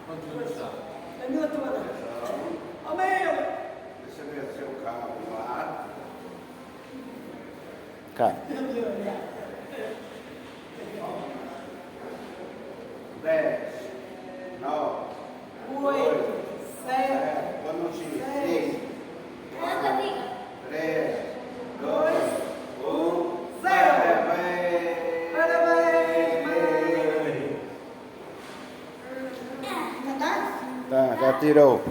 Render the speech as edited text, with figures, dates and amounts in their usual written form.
Quantos anos está? A minha toda. Ó meu! Deixa eu ver seu carro lá. Cara, 10, 9, 8, 7, quando não tinha 6, 6, 3, 2, 1, 0. Parabéns! Parabéns, mãe! tá, já tirou.